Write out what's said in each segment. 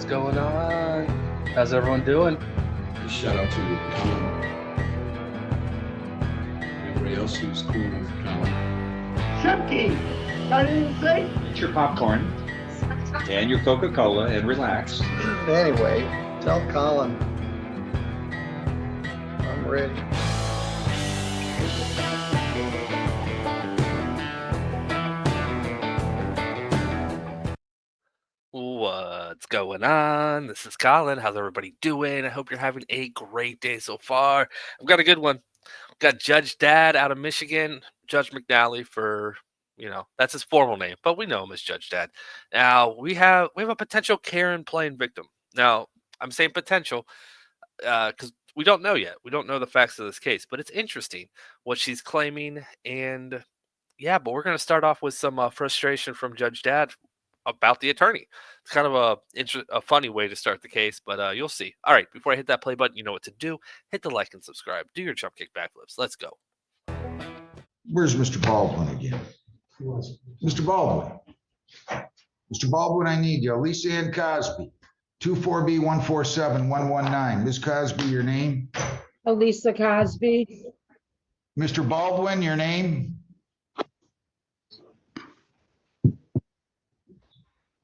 going on? How's everyone doing? Shout out to Colin. Everybody else who's cool with Colin. Chunky! I didn't say. Get your popcorn and your Coca-Cola and relax. Anyway, tell Colin I'm ready. What's going on? This is Colin. How's everybody doing? I hope you're having a great day so far. I've got a good one. I've got Judge Dad out of Michigan, Judge McNally for, that's his formal name, but we know him as Judge Dad. Now, we have a potential Karen playing victim. Now, I'm saying potential because we don't know yet. We don't know the facts of this case, but it's interesting what she's claiming. And yeah, but we're going to start off with some frustration from Judge Dad about the attorney. It's kind of a funny way to start the case, but you'll see. All right, before I hit that play button, you know what to do. Hit the like and subscribe. Do your jump kick backflips. Let's go. Where's Mr. Baldwin again? Mr. Baldwin. Mr. Baldwin, I need you. Lisa Ann Cosby, 24B147119. Ms. Cosby, your name? Elisa Cosby. Mr. Baldwin, your name?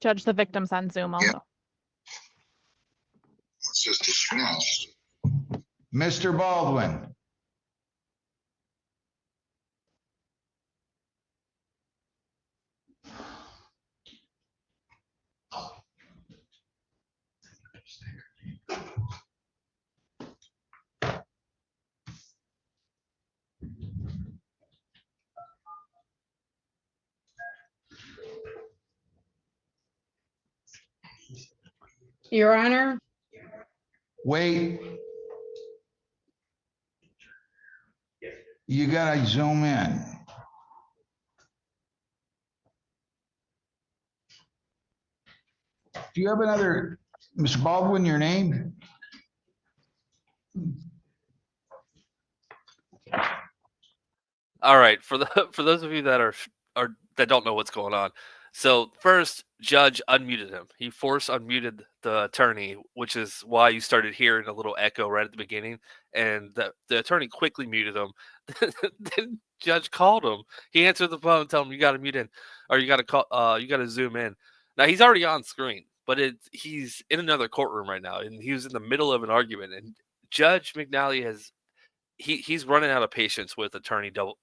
Judge, the victim's on Zoom also. It's just dismissed. Mr. Baldwin. Your Honor, Wait. You gotta zoom in. Do you have another, Mr. Baldwin, your name? All right, for those of you that are that don't know what's going on. So first, Judge unmuted him. He force unmuted the attorney, which is why you started hearing a little echo right at the beginning. And the attorney quickly muted him. Then Judge called him. He answered the phone, and told him you got to mute in, or you got to call, you got to zoom in. Now he's already on screen, but he's in another courtroom right now, and he was in the middle of an argument. And Judge McNally has. He's running out of patience with attorneys double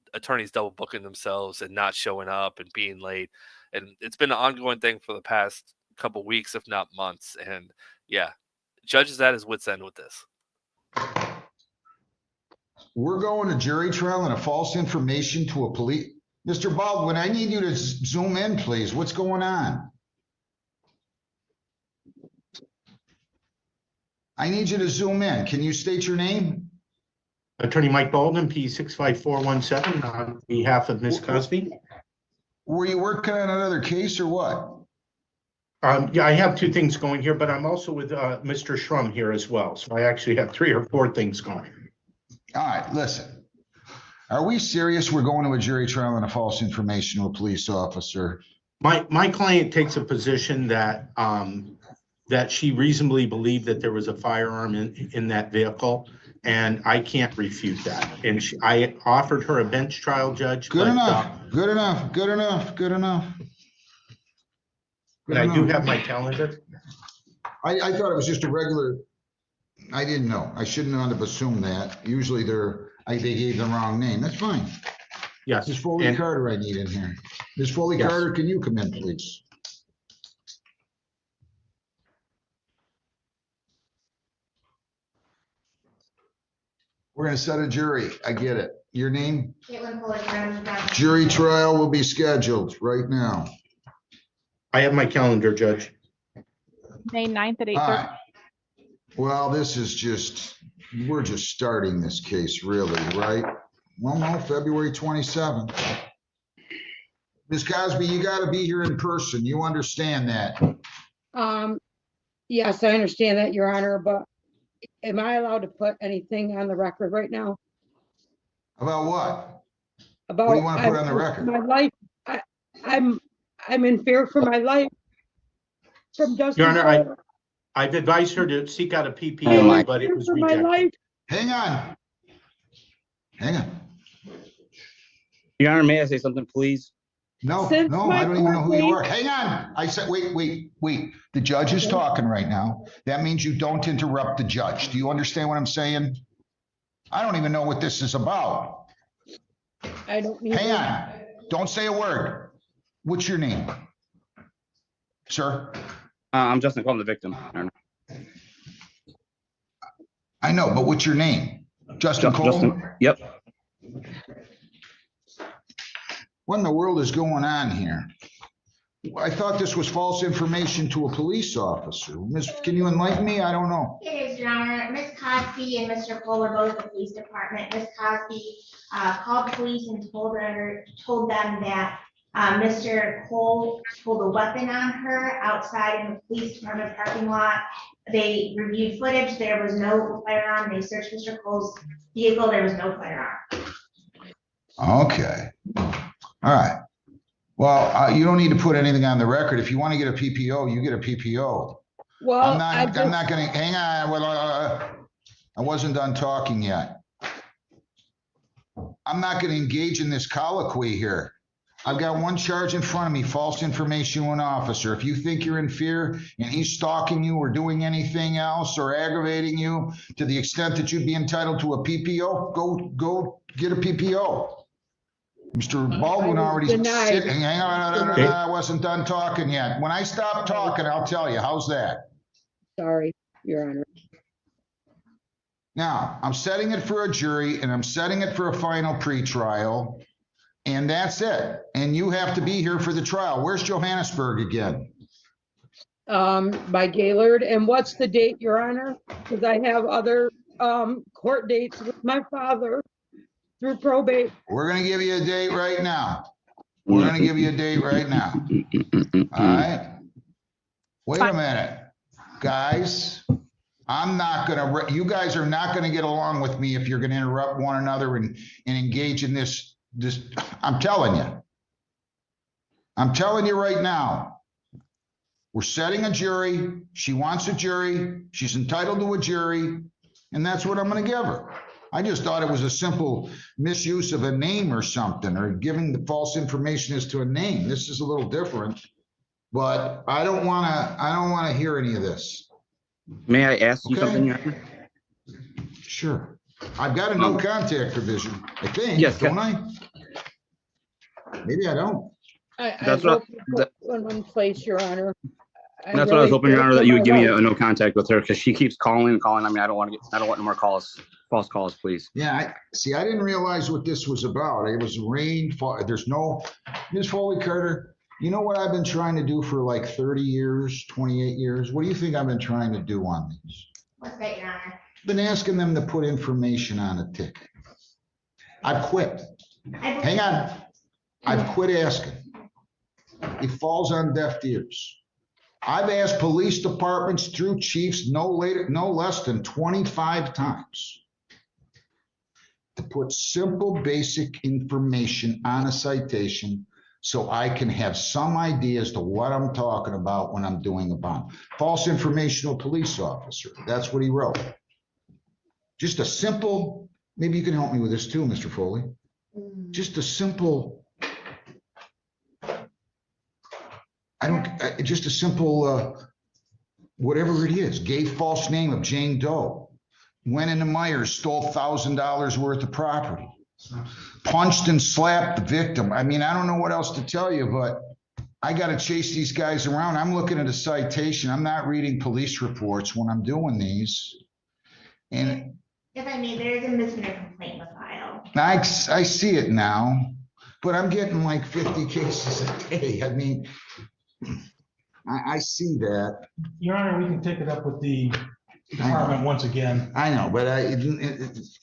booking themselves and not showing up and being late. And it's been an ongoing thing for the past couple weeks, if not months. And yeah, Judge is at his wit's end with this. We're going to jury trial and a false information to a police. Mr. Baldwin, I need you to zoom in, please. What's going on? I need you to zoom in. Can you state your name? Attorney Mike Baldwin, P65417, on behalf of Ms. Cosby. Were you working on another case or what? Yeah, I have two things going here, but I'm also with Mr. Shrum here as well. So I actually have 3 or 4 things going. All right, listen. Are we serious? We're going to a jury trial and a false information to a police officer. My client takes a position that that she reasonably believed that there was a firearm in that vehicle, and I can't refute that. And I offered her a bench trial, Judge. Good enough. Good enough. Good enough. Good enough. And I do have my calendar. I thought it was just a regular. I didn't know. I shouldn't have assumed that. Usually they gave the wrong name. That's fine. Yes. Ms. Foley Carter, I need in here. Ms. Foley Carter, can you come in, please? We're going to set a jury. I get it. Your name? Jury trial will be scheduled right now. I have my calendar, Judge. May 9th at 8:30. All right. Well, this is we're just starting this case, really, right? Well, no, February 27th. Ms. Cosby, you got to be here in person. You understand that? yes, I understand that, Your Honor, but am I allowed to put anything on the record right now? About what? About What do you want to put on the record? My life. I'm in fear for my life from Dustin. Your Honor, I've advised her to seek out a Oh PPO, my. but it was For my rejected. life. Hang on. Hang on. Your Honor, may I say something, please? No, Since no, my I don't even know who you court are. Hang on. I said, wait. The judge is Okay. talking right now. That means you don't interrupt the judge. Do you understand what I'm saying? I don't even know what this is about. I don't need. Hang on. Don't say a word. What's your name? Sir? I'm Justin Colton, the victim, Your Honor. I know, but what's your name? Justin Cole? Justin, yep. What in the world is going on here? I thought this was false information to a police officer. Miss, can you enlighten me? I don't know. It is, Your Honor. Ms. Cosby and Mr. Cole are both at the police department. Ms. Cosby called the police and told them that Mr. Cole pulled a weapon on her outside in the police department parking lot. They reviewed footage. There was no firearm. They searched Mr. Cole's vehicle. There was no firearm. Okay. All right. Well, you don't need to put anything on the record. If you want to get a PPO, you get a PPO. Well, I'm not gonna, hang on, well, I wasn't done talking yet. I'm not gonna engage in this colloquy here. I've got one charge in front of me, false information to an officer. If you think you're in fear and he's stalking you or doing anything else or aggravating you to the extent that you'd be entitled to a PPO, go get a PPO. Mr. Baldwin already Denied. hang on, I wasn't done talking yet. When I stop talking, I'll tell you. How's that? Sorry, Your Honor. Now, I'm setting it for a jury and I'm setting it for a final pretrial, and that's it. And you have to be here for the trial. Where's Johannesburg again? By Gaylord. And what's the date, Your Honor? Because I have other court dates with my father through probate. We're gonna give you a date right now. We're gonna give you a date right now. All right? Wait a minute, guys. I'm not gonna, you guys are not gonna get along with me if you're gonna interrupt one another and engage in this, I'm telling you. I'm telling you right now. We're setting a jury. She wants a jury. She's entitled to a jury. And that's what I'm gonna give her. I just thought it was a simple misuse of a name or something, or giving the false information as to a name. This is a little different, but I don't wanna hear any of this. May I ask you Okay. something, Your Honor? Sure. I've got a no contact provision, I think, Yes, don't I? Maybe I don't. I That's hope what- you put one in place, Your Honor. That's what I was really hoping, Your fear Honor, for that you would my give me life. a no contact with her because she keeps calling and calling. I mean, I don't want no more calls, false calls, please. Yeah, I didn't realize what this was about. It was rain, there's no, Ms. Foley Carter, you know what I've been trying to do for like 30 years, 28 years? What do you think I've been trying to do on these? What's that, Your Honor? Been asking them to put information on a ticket. I've quit. Hang on. I've quit asking. It falls on deaf ears. I've asked police departments through chiefs no less than 25 times to put simple, basic information on a citation so I can have some idea as to what I'm talking about when I'm doing a bond. False information to a police officer. That's what he wrote. Just a simple, maybe you can help me with this too, Mr. Foley. Just a simple, just a simple, whatever it is, gave false name of Jane Doe, went into Myers, stole $1,000 worth of property, punched and slapped the victim. I mean, I don't know what else to tell you, but I got to chase these guys around. I'm looking at a citation. I'm not reading police reports when I'm doing these. And If I may, there is a misdemeanor complaint in the file. I see it now, but I'm getting like 50 cases a day. I mean, I see that. Your Honor, we can take it up with the department once again. I know, but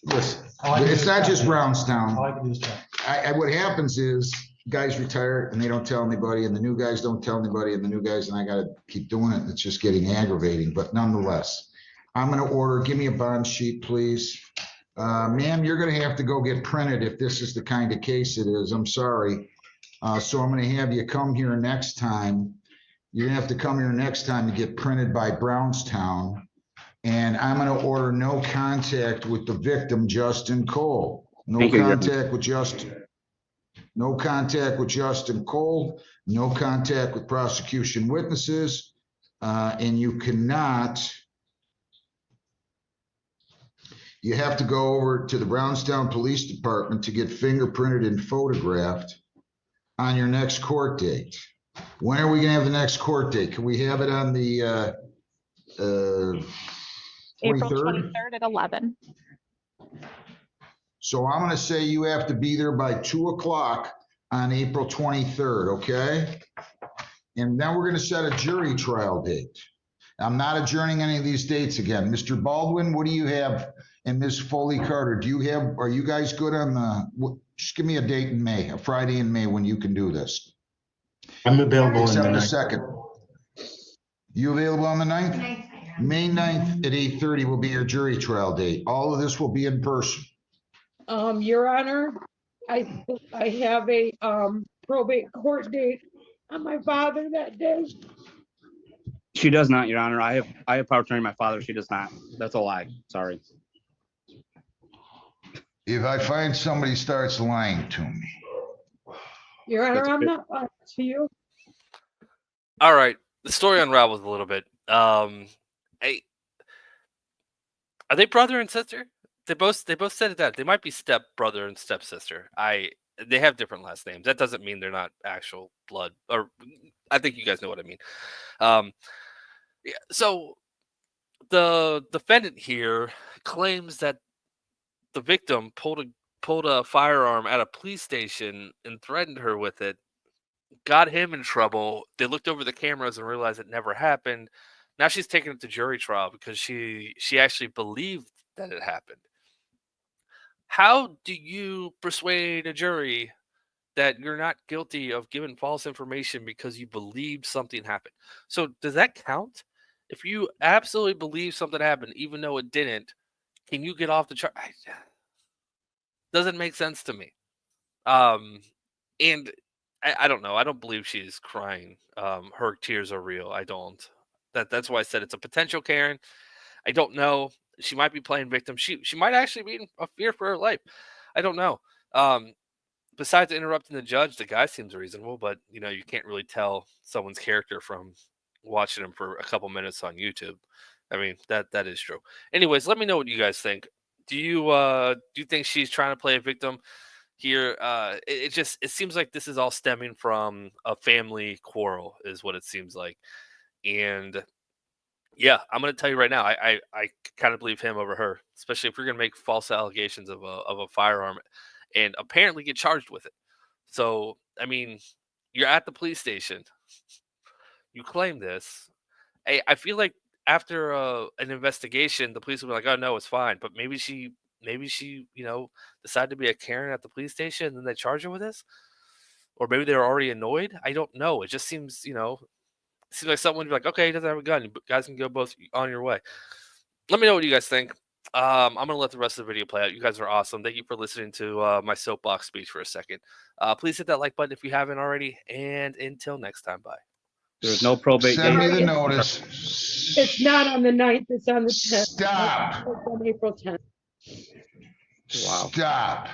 listen, All I can do it's is not check. just Brownstown. All I can do is check. What happens is guys retire and they don't tell anybody, and the new guys don't tell anybody, and the new guys, and I gotta keep doing it. It's just getting aggravating, but nonetheless, I'm gonna order, give me a bond sheet, please. Ma'am, you're gonna have to go get printed if this is the kind of case it is. I'm sorry. So I'm gonna have you come here next time. You're gonna have to come here next time to get printed by Brownstown. And I'm gonna order no contact with the victim, Justin Cole. No Thank you, Judge. contact with Justin. No contact with Justin Cole, no contact with prosecution witnesses, and you cannot, you have to go over to the Brownstown Police Department to get fingerprinted and photographed on your next court date. When are we gonna have the next court date? Can we have it on the April 23rd? 23rd at 11. So I'm gonna say you have to be there by 2 o'clock on April 23rd, okay? And then we're gonna set a jury trial date. I'm not adjourning any of these dates again. Mr. Baldwin, what do you have? And Ms. Foley Carter, do you have, are you guys good on the, just give me a date in May, a Friday in May when you can do this. I'm available on the Except the 9th. second. You available on the 9th? May 9th at 8:30 will be your jury trial date. All of this will be in person. Your Honor, I have a, probate court date on my father that day. She does not, Your Honor. I have power of attorney. My father, she does not. That's a lie. Sorry. If I find somebody starts lying to me. Your Honor, That's I'm good. not lying to you. All right, the story unravels a little bit. Hey, are they brother and sister? They both said that they might be step brother and stepsister. They have different last names. That doesn't mean they're not actual blood. Or I think you guys know what I mean. Yeah, so the defendant here claims that the victim pulled a firearm at a police station and threatened her with it, got him in trouble. They looked over the cameras and realized it never happened. Now she's taking it to jury trial because she actually believed that it happened. How do you persuade a jury that you're not guilty of giving false information because you believe something happened? So does that count? If you absolutely believe something happened, even though it didn't, can you get off the charge? Doesn't make sense to me. And I don't know. I don't believe she's crying. Her tears are real. I don't. That's why I said it's a potential Karen. I don't know. She might be playing victim. She might actually be in a fear for her life. I don't know. Besides interrupting the judge, the guy seems reasonable, but you can't really tell someone's character from watching him for a couple minutes on YouTube. I mean, that is true. Anyways, let me know what you guys think. Do you think she's trying to play a victim here? It seems like this is all stemming from a family quarrel, is what it seems like. And yeah, I'm gonna tell you right now, I kind of believe him over her, especially if you're gonna make false allegations of a firearm and apparently get charged with it. So I mean, you're at the police station, you claim this. I feel like after an investigation, the police will be like, "Oh no, it's fine." But maybe she decided to be a Karen at the police station, and then they charge her with this, or maybe they're already annoyed. I don't know. It just seems seems like someone would be like, "Okay, he doesn't have a gun. You guys can go both on your way." Let me know what you guys think. I'm gonna let the rest of the video play out. You guys are awesome. Thank you for listening to my soapbox speech for a second. Please hit that like button if you haven't already. And until next time, bye. There's no probate Send me date. the notice. It's not on the 9th, it's on the 10th. Stop. It's on April 10th. Wow. Stop.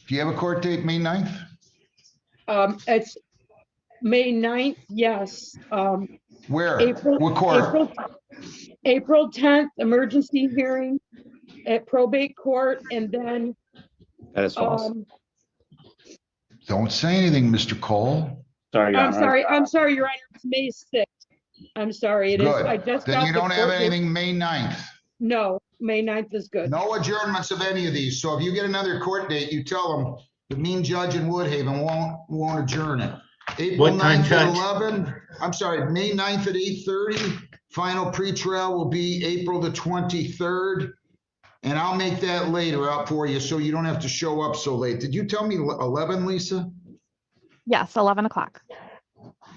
Do you have a court date, May 9th? It's May 9th, yes. Where? April, What court? April 10th, emergency hearing at probate court, and then, That is false. Don't say anything, Mr. Cole. Sorry, Your Honor. I'm sorry, Your Honor, it's May 6th. I'm sorry, it is, I Good. just Then got you the don't have court date. anything May 9th. No, May 9th is good. No adjournments of any of these. So if you get another court date, you tell them the mean judge in Woodhaven won't adjourn it. April What time, 9th at Judge? 11. I'm sorry, May 9th at 8:30. Final pretrial will be April the 23rd. And I'll make that later out for you so you don't have to show up so late. Did you tell me 11, Lisa? Yes, 11 o'clock.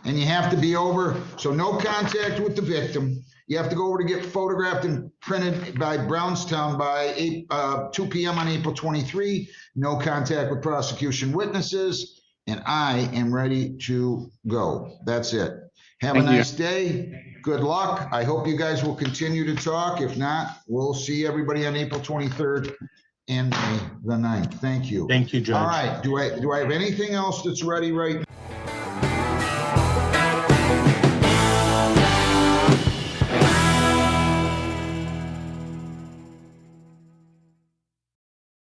And you have to be over, so no contact with the victim. You have to go over to get photographed and printed by Brownstown by 2 p.m. on April 23. No contact with prosecution witnesses. and I am ready to go. That's it. Have a Thank you. nice day. Good luck. I hope you guys will continue to talk. If not, we'll see everybody on April 23rd and May the 9th. Thank you. Thank you, Judge. All right. Do I have anything else that's ready right now?